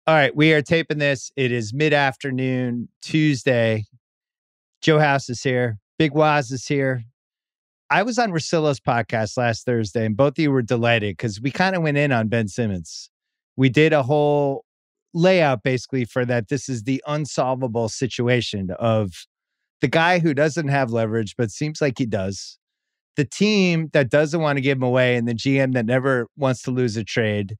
All right, we are taping this. It is mid-afternoon, Tuesday. Joe House is here. Big Waz is here. I was on Russillo's podcast last Thursday, and both of you were delighted because we kind of went in on Ben Simmons. We did a whole layout basically for that. This is the unsolvable situation of the guy who doesn't have leverage, but seems like he does. The team that doesn't want to give him away, and the GM that never wants to lose a trade,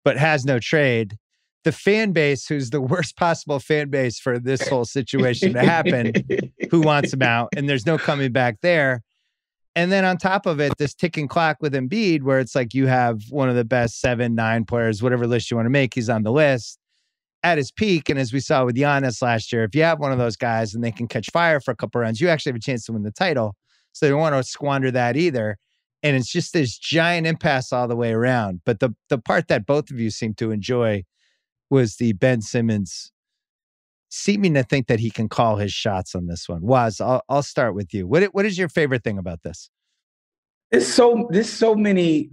but has no trade. The fan base, who's the worst possible fan base for this whole situation to happen, who wants him out, and there's no coming back there. And then on top of it, this ticking clock with Embiid, where it's like you have one of the best 7, 9 players, whatever list you want to make, he's on the list at his peak. And as we saw with Giannis last year, if you have one of those guys and they can catch fire for a couple rounds, you actually have a chance to win the title. So they don't want to squander that either. And it's just this giant impasse all the way around. But the part that both of you seem to enjoy was the Ben Simmons seeming to think that he can call his shots on this one. Waz, I'll start with you. What is your favorite thing about this? There's so many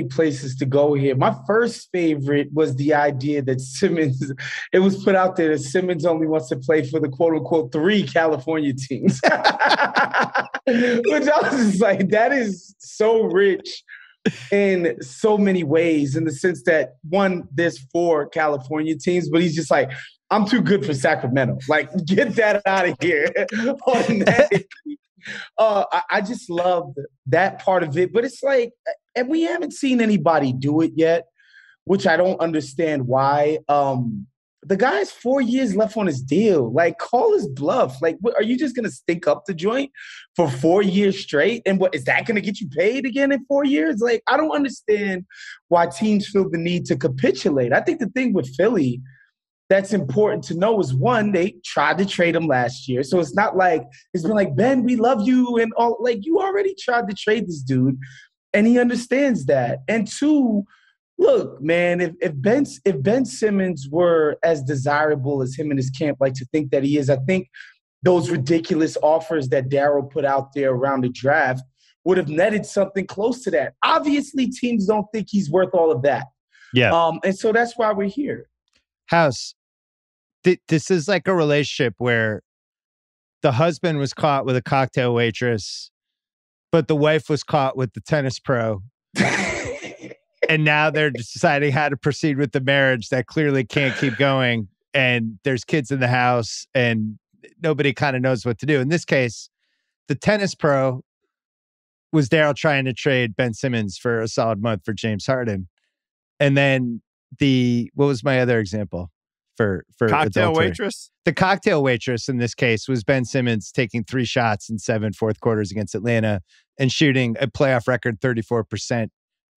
places to go here. My first favorite was the idea that Simmons, it was put out there that Simmons only wants to play for the quote unquote 3 California teams. Which I was just like, that is so rich in so many ways, in the sense that, one, there's 4 California teams, but he's just like, I'm too good for Sacramento. Like, get that out of here. I just loved that part of it. But it's like, and we haven't seen anybody do it yet, which I don't understand why. The guy's 4 years left on his deal. Like, call his bluff. Like, are you just going to stink up the joint for 4 years straight? And what is that going to get you paid again in 4 years? Like, I don't understand why teams feel the need to capitulate. I think the thing with Philly that's important to know is, one, they tried to trade him last year. So it's not like it's been like, Ben, we love you. And all, like, you already tried to trade this dude, and he understands that. And two, look, man, if Ben Simmons were as desirable as him and his camp like to think that he is, I think those ridiculous offers that Darryl put out there around the draft would have netted something close to that. Obviously, teams don't think he's worth all of that. Yeah. And so that's why we're here. House, this is like a relationship where the husband was caught with a cocktail waitress, but the wife was caught with the tennis pro. And now they're deciding how to proceed with the marriage that clearly can't keep going. And there's kids in the house and nobody kind of knows what to do. In this case, the tennis pro was Darryl trying to trade Ben Simmons for a solid month for James Harden. And then what was my other example for cocktail adultery? Waitress? The cocktail waitress in this case was Ben Simmons taking 3 shots in 7 fourth quarters against Atlanta and shooting a playoff record 34%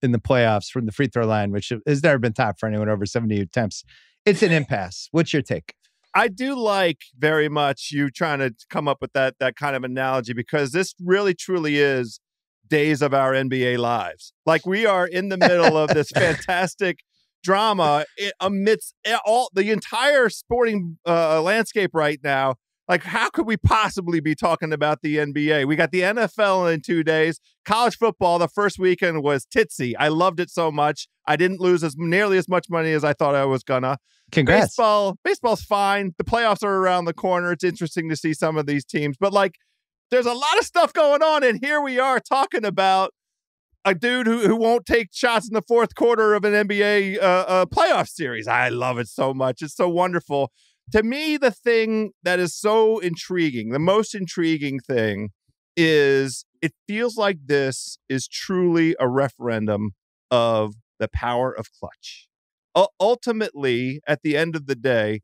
in the playoffs from the free throw line, which has never been topped for anyone over 70 attempts. It's an impasse. What's your take? I do like very much you trying to come up with that kind of analogy, because this really truly is days of our NBA lives. Like, we are in the middle of this fantastic drama amidst all the entire sporting landscape right now. Like, how could we possibly be talking about the NBA? We got the NFL in 2 days. College football, the first weekend was titsy. I loved it so much. I didn't lose nearly as much money as I thought I was gonna. Congrats. Baseball's fine. The playoffs are around the corner. It's interesting to see some of these teams, but like, there's a lot of stuff going on, and here we are talking about a dude who won't take shots in the fourth quarter of an NBA playoff series. I love it so much. It's so wonderful. To me, the thing that is so intriguing, the most intriguing thing, is it feels like this is truly a referendum of the power of clutch. Ultimately, at the end of the day,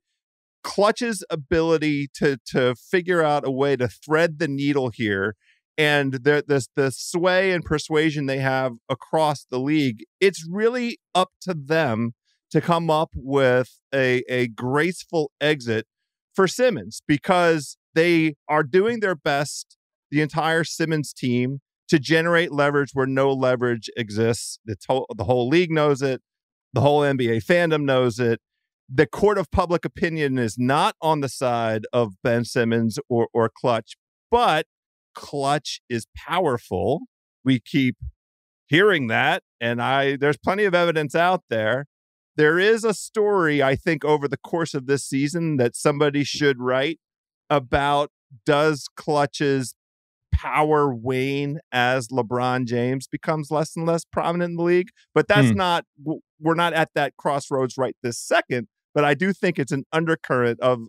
Clutch's ability to figure out a way to thread the needle here, and the sway and persuasion they have across the league, it's really up to them to come up with a graceful exit for Simmons, because they are doing their best, the entire Simmons team, to generate leverage where no leverage exists. The whole league knows it. The whole NBA fandom knows it. The court of public opinion is not on the side of Ben Simmons or Clutch, but Clutch is powerful. We keep hearing that, and there's plenty of evidence out there there is a story, I think, over the course of this season that somebody should write about, does Clutch's power wane as LeBron James becomes less and less prominent in the league? But that's not, we're not at that crossroads right this second. But I do think it's an undercurrent of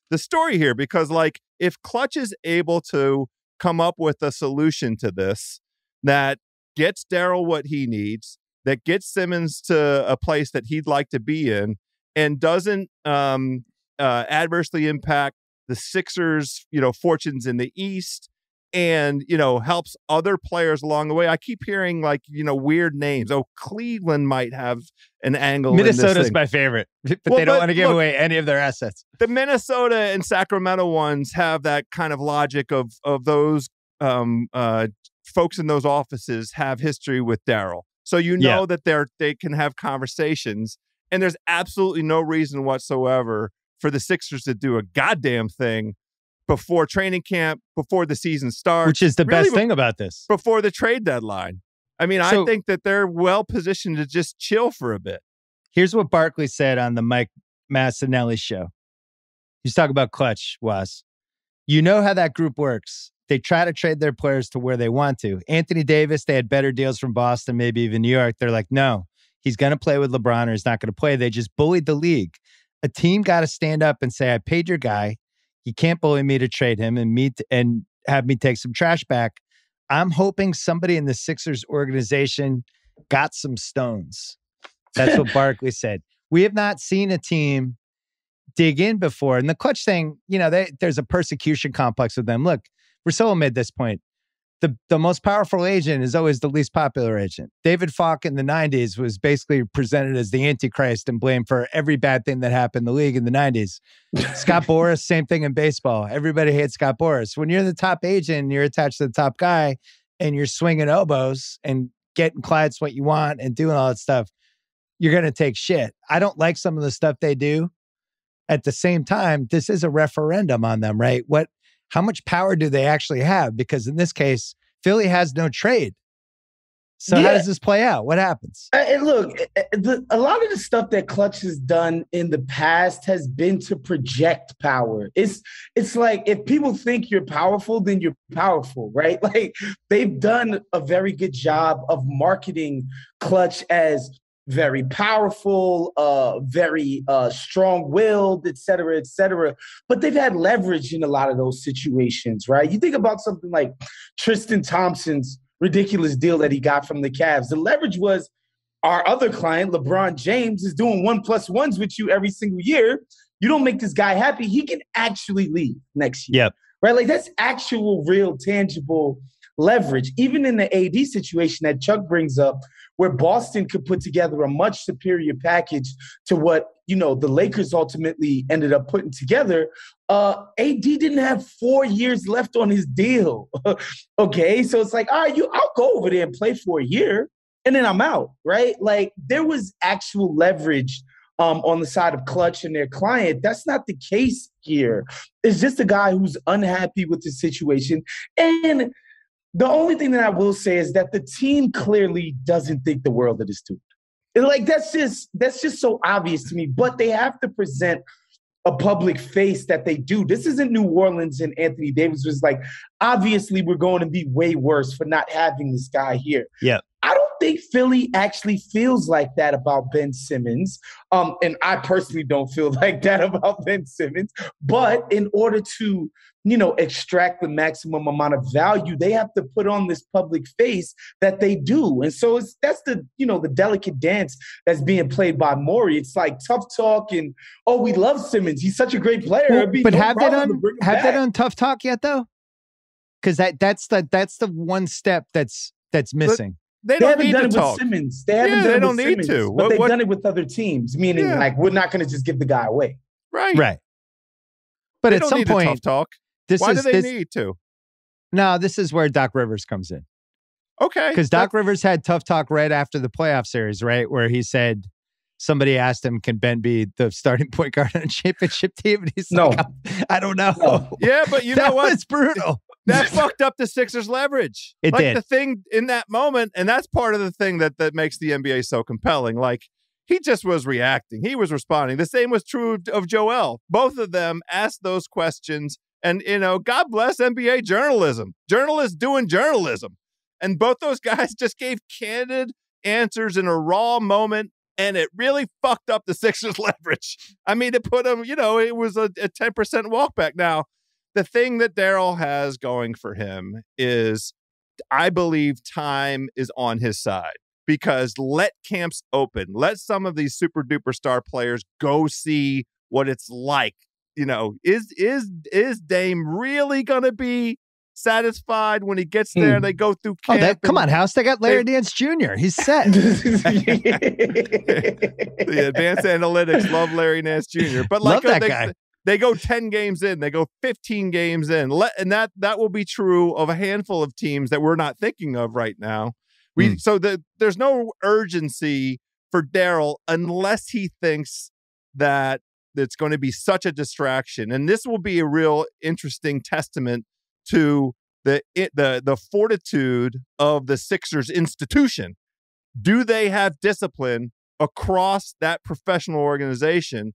the story here, because like, if Clutch is able to come up with a solution to this that gets Daryl what he needs, that gets Simmons to a place that he'd like to be in, and doesn't adversely impact the Sixers, fortunes in the East, and, helps other players along the way. I keep hearing like, weird names. Oh, Cleveland might have an angle. Minnesota's my favorite, but they don't want to give away any of their assets. The Minnesota and Sacramento ones have that kind of logic of those folks in those offices have history with Daryl. So that they can have conversations, and there's absolutely no reason whatsoever for the Sixers to do a goddamn thing before training camp, before the season starts. Which is the best thing about this. Before the trade deadline. I mean, I think that they're well positioned to just chill for a bit. Here's what Barkley said on the Mike Massinelli show. He's talking about Clutch, Was. You know how that group works. They try to trade their players to where they want to. Anthony Davis, they had better deals from Boston, maybe even New York. They're like, no, he's going to play with LeBron or he's not going to play. They just bullied the league. A team got to stand up and say, I paid your guy. You can't bully me to trade him and have me take some trash back. I'm hoping somebody in the Sixers organization got some stones. That's what Barkley said. We have not seen a team dig in before. And the Clutch thing, there's a persecution complex with them. Look, Russillo made this point. The most powerful agent is always the least popular agent. David Falk in the 90s was basically presented as the Antichrist and blamed for every bad thing that happened in the league in the 90s. Scott Boras, same thing in baseball. Everybody hates Scott Boras. When you're the top agent and you're attached to the top guy and you're swinging elbows and getting clients what you want and doing all that stuff, you're going to take shit. I don't like some of the stuff they do. At the same time, this is a referendum on them, right? How much power do they actually have? Because in this case, Philly has no trade. So how does this play out? What happens? And look, a lot of the stuff that Clutch has done in the past has been to project power. It's like, if people think you're powerful, then you're powerful, right? Like, they've done a very good job of marketing Clutch as very powerful, very strong-willed, et cetera, but they've had leverage in a lot of those situations, right? You think about something like Tristan Thompson's ridiculous deal that he got from the Cavs. The leverage was our other client, LeBron James, is doing 1+1s with you every single year. You don't make this guy happy, he can actually leave next year. Yep. Right? Like, that's actual, real, tangible leverage. Even in the AD situation that Chuck brings up, where Boston could put together a much superior package to what, the Lakers ultimately ended up putting together, AD didn't have 4 years left on his deal. Okay, so it's like, all right, I'll go over there and play for a year, and then I'm out, right? Like, there was actual leverage on the side of Clutch and their client. That's not the case here. It's just a guy who's unhappy with the situation. And the only thing that I will say is that the team clearly doesn't think the world of this dude. And like, that's just so obvious to me. But they have to present a public face that they do. This isn't New Orleans and Anthony Davis was like, obviously we're going to be way worse for not having this guy here. Yeah. I don't think Philly actually feels like that about Ben Simmons. And I personally don't feel like that about Ben Simmons. But in order to, extract the maximum amount of value, they have to put on this public face that they do. And so that's the delicate dance that's being played by Morey. It's like tough talk and, oh, we love Simmons, he's such a great player. But have they done tough talk yet, though? Because that's the one step that's missing. They haven't done it with Simmons. They haven't done it with Simmons, to. But they've done it with other teams, meaning like, we're not going to just give the guy away. Right. But they at some point, tough talk. Why do they need to? No, this is where Doc Rivers comes in. Okay. Because Doc Rivers had tough talk right after the playoff series, right? Where he said, somebody asked him, can Ben be the starting point guard on a championship team? And he's like, I don't know. No. Yeah, but you know what? It's brutal. That fucked up the Sixers' leverage. It did. The thing in that moment, and that's part of the thing that makes the NBA so compelling. Like, He just was reacting. He was responding. The same was true of Joel. Both of them asked those questions. And, God bless NBA journalism. Journalists doing journalism. And both those guys just gave candid answers in a raw moment. And it really fucked up the Sixers' leverage. I mean, it put them, it was a 10% walk back. Now, the thing that Daryl has going for him is, I believe time is on his side, because let camps open. Let some of these super duper star players go see what it's like. Is Dame really going to be satisfied when he gets there and they go through camp? Come on, House. They got Larry Nance Jr. He's set. The advanced analytics love Larry Nance Jr. But love that guy. They go 10 games in. They go 15 games in. And that will be true of a handful of teams that we're not thinking of right now. So there's no urgency for Daryl unless he thinks that it's going to be such a distraction. And this will be a real interesting testament to the fortitude of the Sixers institution. Do they have discipline across that professional organization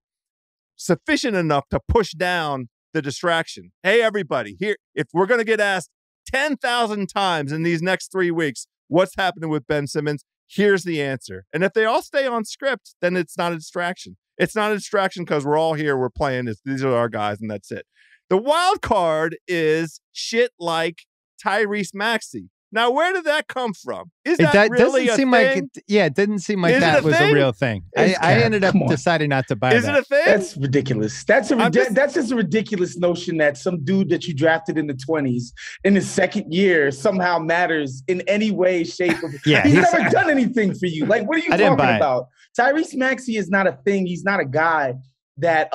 sufficient enough to push down the distraction? Hey, everybody, here, if we're going to get asked 10,000 times in these next 3 weeks, what's happening with Ben Simmons? Here's the answer. And if they all stay on script, then it's not a distraction. It's not a distraction because we're all here, we're playing, these are our guys, and that's it. The wild card is shit like Tyrese Maxey. Now, where did that come from? Is that really a thing? It didn't seem like that was a real thing. I ended up deciding not to buy that. Is it a thing? That's ridiculous. That's just a ridiculous notion that some dude that you drafted in the 20s in his second year somehow matters in any way, shape, or He's never done anything for you. Like, what are you talking about? Tyrese Maxey is not a thing. He's not a guy that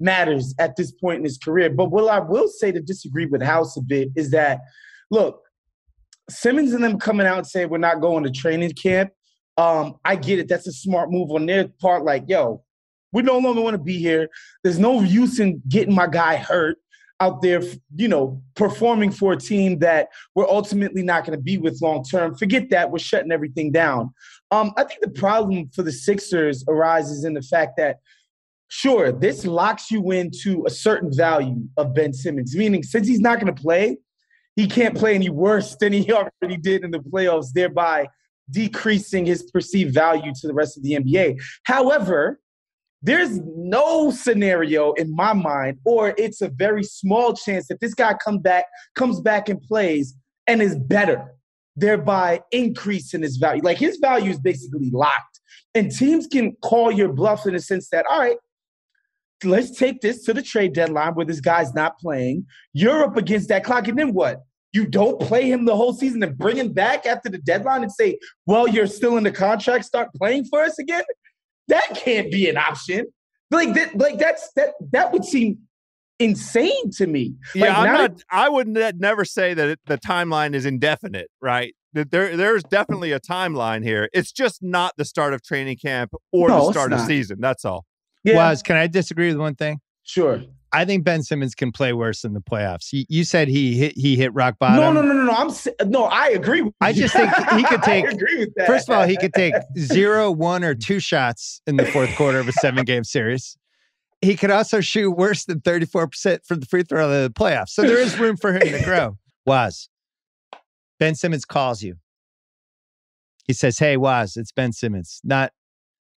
matters at this point in his career. But what I will say to disagree with House a bit is that, look, Simmons and them coming out and saying we're not going to training camp, I get it. That's a smart move on their part. Like, yo, we no longer want to be here. There's no use in getting my guy hurt out there, performing for a team that we're ultimately not going to be with long term. Forget that. We're shutting everything down. I think the problem for the Sixers arises in the fact that, sure, this locks you into a certain value of Ben Simmons, meaning since he's not going to play, he can't play any worse than he already did in the playoffs, thereby decreasing his perceived value to the rest of the NBA. However, there's no scenario in my mind, or it's a very small chance that this guy comes back and plays and is better, thereby increasing his value. Like, his value is basically locked. And teams can call your bluff in the sense that, all right, let's take this to the trade deadline where this guy's not playing. You're up against that clock, and then what? You don't play him the whole season and bring him back after the deadline and say, well, you're still in the contract, start playing for us again? That can't be an option. That would seem insane to me. Yeah, I would never say that the timeline is indefinite, right? There's definitely a timeline here. It's just not the start of training camp or the start of season. That's all. Yeah. Can I disagree with one thing? Sure. I think Ben Simmons can play worse in the playoffs. You said he hit rock bottom. No. I agree with you. I just think he could take. I agree with that. First of all, he could take 0, 1, or 2 shots in the fourth quarter of a 7-game series. He could also shoot worse than 34% from the free throw in the playoffs. So there is room for him to grow. Waz, Ben Simmons calls you. He says, "Hey, Waz, it's Ben Simmons, not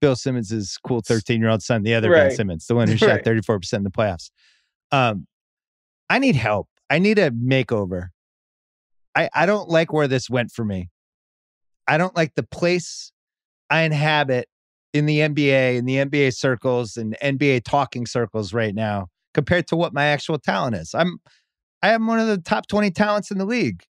Bill Simmons' cool 13-year-old son, the other Ben Simmons, the one who shot 34% in the playoffs. I need help. I need a makeover. I don't like where this went for me. I don't like the place I inhabit in the NBA circles and NBA talking circles right now compared to what my actual talent is. I am one of the top 20 talents in the league.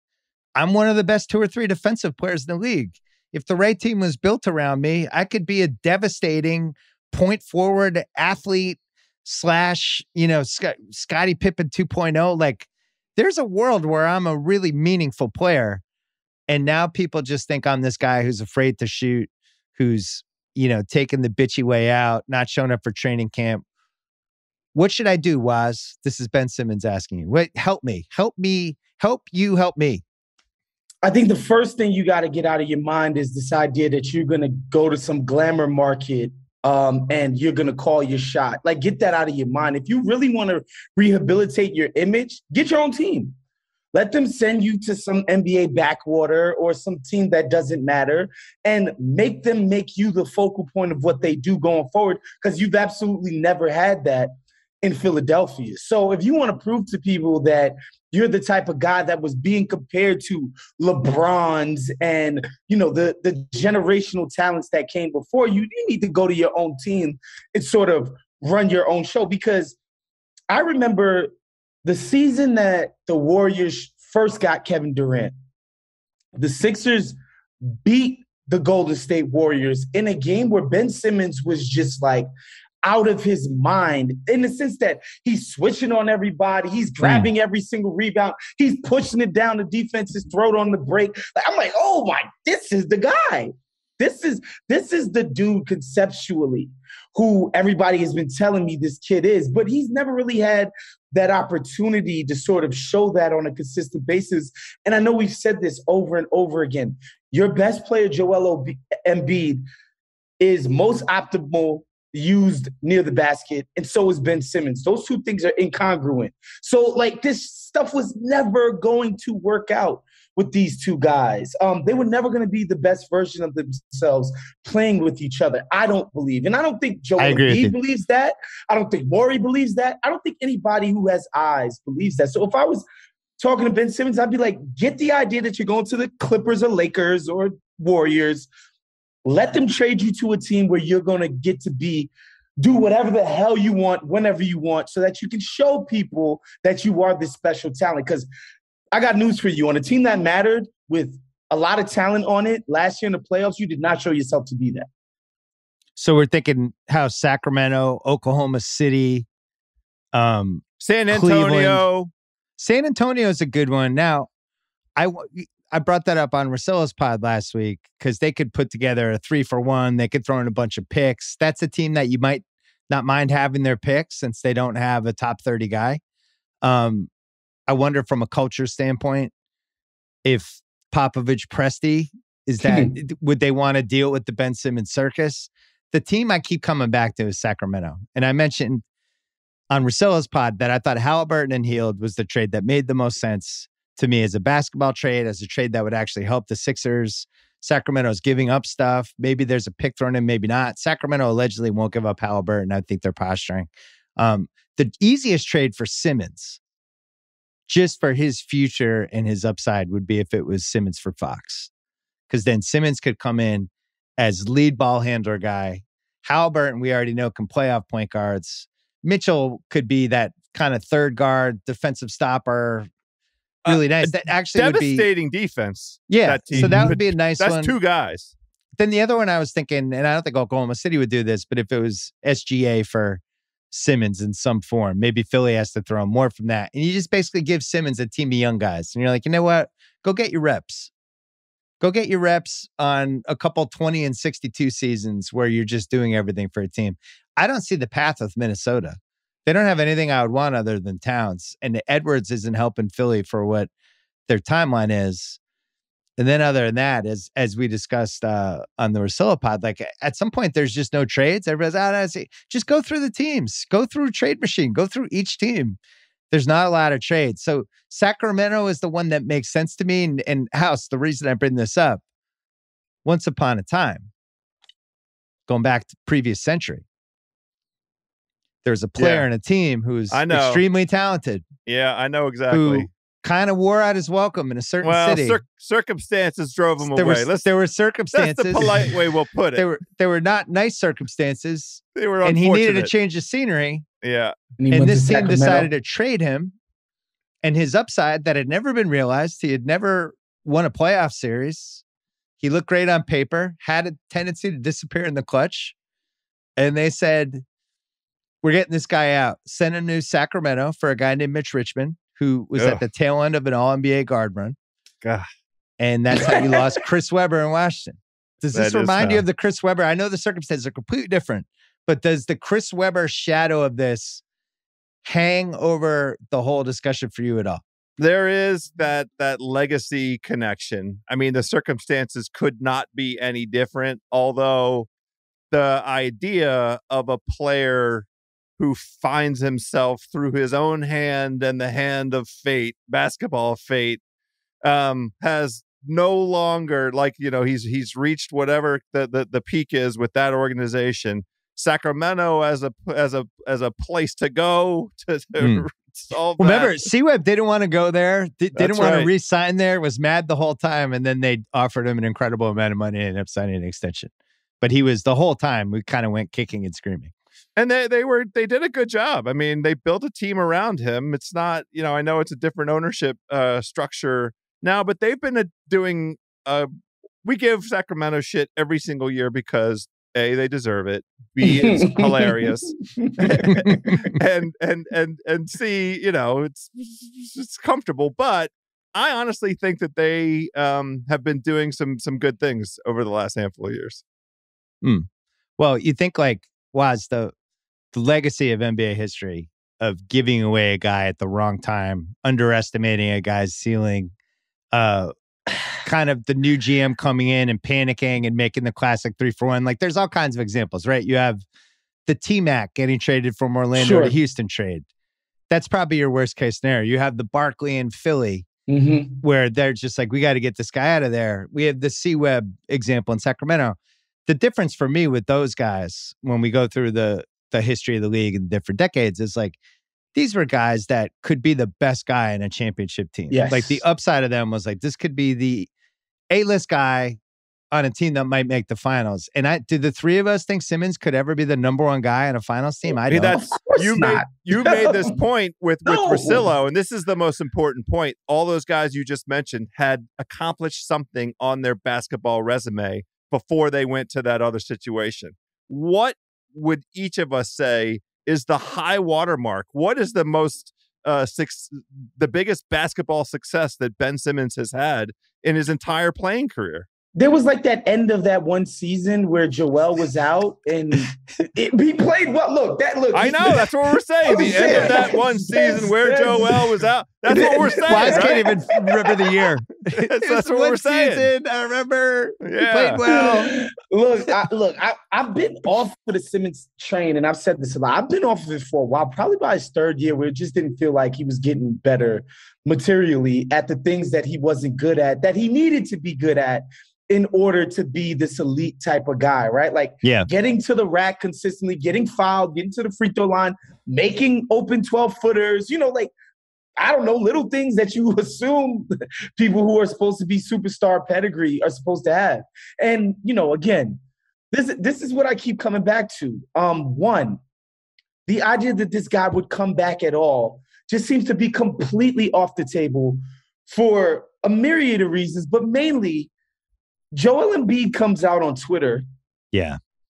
I'm one of the best 2 or 3 defensive players in the league. If the right team was built around me, I could be a devastating point forward athlete / Scottie Pippen 2.0. Like, there's a world where I'm a really meaningful player. And now people just think I'm this guy who's afraid to shoot, who's, taking the bitchy way out, not showing up for training camp. What should I do, Waz? This is Ben Simmons asking you. Wait, help me. Help you help me. I think the first thing you got to get out of your mind is this idea that you're going to go to some glamour market and you're going to call your shot. Like, get that out of your mind. If you really want to rehabilitate your image, get your own team. Let them send you to some NBA backwater or some team that doesn't matter and make them make you the focal point of what they do going forward, because you've absolutely never had that in Philadelphia. So if you want to prove to people that you're the type of guy that was being compared to LeBron's and, you know, the generational talents that came before you, you need to go to your own team and sort of run your own show. Because I remember the season that the Warriors first got Kevin Durant, the Sixers beat the Golden State Warriors in a game where Ben Simmons was just like out of his mind, in the sense that he's switching on everybody. He's grabbing every single rebound. He's pushing it down the defense's throat on the break. Like, I'm like, oh my, this is the guy. This is the dude conceptually who everybody has been telling me this kid is, but he's never really had that opportunity to sort of show that on a consistent basis. And I know we've said this over and over again. Your best player, Joel Embiid, is most optimal used near the basket, and so is Ben Simmons. Those two things are incongruent. So, like, this stuff was never going to work out with these two guys. They were never going to be the best version of themselves playing with each other, I don't believe. And I don't think Joel Embiid believes that. I don't think Morey believes that. I don't think anybody who has eyes believes that. So if I was talking to Ben Simmons, I'd be like, get the idea that you're going to the Clippers or Lakers or Warriors. Let them trade you to a team where you're going to get to do whatever the hell you want, whenever you want, so that you can show people that you are this special talent. Because I got news for you. On a team that mattered with a lot of talent on it last year in the playoffs, you did not show yourself to be that. So we're thinking how Sacramento, Oklahoma City, San Antonio. Cleveland. San Antonio is a good one. Now, I brought that up on Russillo's pod last week because they could put together a 3-for-1. They could throw in a bunch of picks. That's a team that you might not mind having their picks since they don't have a top 30 guy. I wonder from a culture standpoint, if Popovich Presti is that, would they want to deal with the Ben Simmons circus? The team I keep coming back to is Sacramento. And I mentioned on Russillo's pod that I thought Halliburton and Hield was the trade that made the most sense to me as a basketball trade, as a trade that would actually help the Sixers. Sacramento's giving up stuff. Maybe there's a pick thrown in, maybe not. Sacramento allegedly won't give up Halliburton. I think they're posturing. The easiest trade for Simmons, just for his future and his upside, would be if it was Simmons for Fox. Because then Simmons could come in as lead ball handler guy. Halliburton, we already know, can play off point guards. Mitchell could be that kind of third guard, defensive stopper. Really nice. That actually devastating would be defense. Yeah, so that would be a nice one. That's two guys. Then the other one I was thinking, and I don't think Oklahoma City would do this, but if it was SGA for Simmons in some form, maybe Philly has to throw more from that. And you just basically give Simmons a team of young guys. And you're like, you know what? Go get your reps. Go get your reps on a couple 20 and 62 seasons where you're just doing everything for a team. I don't see the path with Minnesota. They don't have anything I would want other than Towns. And Edwards isn't helping Philly for what their timeline is. And then other than that, as we discussed on the Russillo pod, like at some point, there's just no trades. Everybody's just go through the teams. Go through Trade Machine. Go through each team. There's not a lot of trades. So Sacramento is the one that makes sense to me. And House, the reason I bring this up, once upon a time, going back to previous century, there's a player in a team who's extremely talented. Yeah, I know exactly. Who kind of wore out his welcome in a certain city. Circumstances drove him away. There were circumstances. That's the polite way we'll put it. There were not nice circumstances. They were and unfortunate. he needed a change of scenery. Yeah. And this team decided to trade him. And his upside that had never been realized, he had never won a playoff series. He looked great on paper, had a tendency to disappear in the clutch. And they said, we're getting this guy out. Send him to Sacramento for a guy named Mitch Richmond, who was at the tail end of an All-NBA guard run. God. And that's how you lost Chris Webber in Washington. Does this remind you of the Chris Webber? I know the circumstances are completely different, but does the Chris Webber shadow of this hang over the whole discussion for you at all? There is that legacy connection. I mean, the circumstances could not be any different, although the idea of a player who finds himself through his own hand and the hand of fate, basketball fate, has no longer, like, he's reached whatever the peak is with that organization. Sacramento as a place to go to solve that. Remember, C-Web didn't want to go there, didn't want to re-sign there, was mad the whole time, and then they offered him an incredible amount of money and ended up signing an extension. But he was, the whole time, we kind of went kicking and screaming. And they did a good job. I mean, they built a team around him. It's not, I know it's a different ownership structure now, but they've been doing, we give Sacramento shit every single year because A, they deserve it. B, it's hilarious. and C, it's comfortable. But I honestly think that they have been doing some good things over the last handful of years. Well, you think like, Woz, the legacy of NBA history of giving away a guy at the wrong time, underestimating a guy's ceiling, kind of the new GM coming in and panicking and making the classic 3-for-1. Like, there's all kinds of examples, right? You have the T-Mac getting traded from Orlando to Houston trade. That's probably your worst case scenario. You have the Barkley in Philly, where they're just like, we got to get this guy out of there. We have the C-Web example in Sacramento. The difference for me with those guys, when we go through the history of the league in different decades, is like, these were guys that could be the best guy in a championship team. Yes. Like, the upside of them was like, this could be the A-list guy on a team that might make the finals. And did the three of us think Simmons could ever be the number one guy on a finals team? I don't. You made this point with Russillo, and this is the most important point. All those guys you just mentioned had accomplished something on their basketball resume before they went to that other situation. What would each of us say is the high watermark? What is the most the biggest basketball success that Ben Simmons has had in his entire playing career? There was like that end of that one season where Joel was out and he played well. Look. I know, that's what we're saying. The end of that one season where Joel was out. That's what we're saying. Wise can't even remember the year. That's what we're saying. Season, I remember. He played well. I've been off of the Simmons train, and I've said this a lot. I've been off of it for a while, probably by his third year, where it just didn't feel like he was getting better materially at the things that he wasn't good at, that he needed to be good at in order to be this elite type of guy, right? Like, getting to the rack consistently, getting fouled, getting to the free throw line, making open 12-footers, like, I don't know, little things that you assume people who are supposed to be superstar pedigree are supposed to have. And, again, this is what I keep coming back to. One, the idea that this guy would come back at all just seems to be completely off the table for a myriad of reasons, but mainly Joel Embiid comes out on Twitter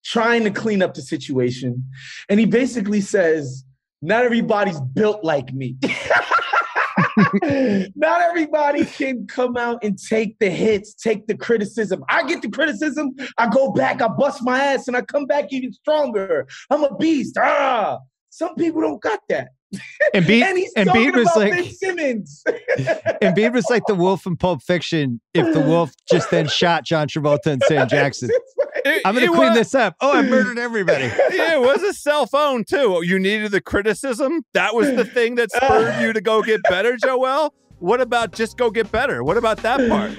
trying to clean up the situation, and he basically says, not everybody's built like me. Not everybody can come out and take the hits, take the criticism. I get the criticism, I go back, I bust my ass, and I come back even stronger. I'm a beast. Some people don't got that. And he's talking about Ben Simmons. Embiid was like the wolf in Pulp Fiction if the wolf just then shot John Travolta and Sam Jackson. I'm going to clean this up. Oh, I murdered everybody. Yeah, it was a cell phone, too. You needed the criticism? That was the thing that spurred you to go get better, Joel? What about just go get better? What about that part?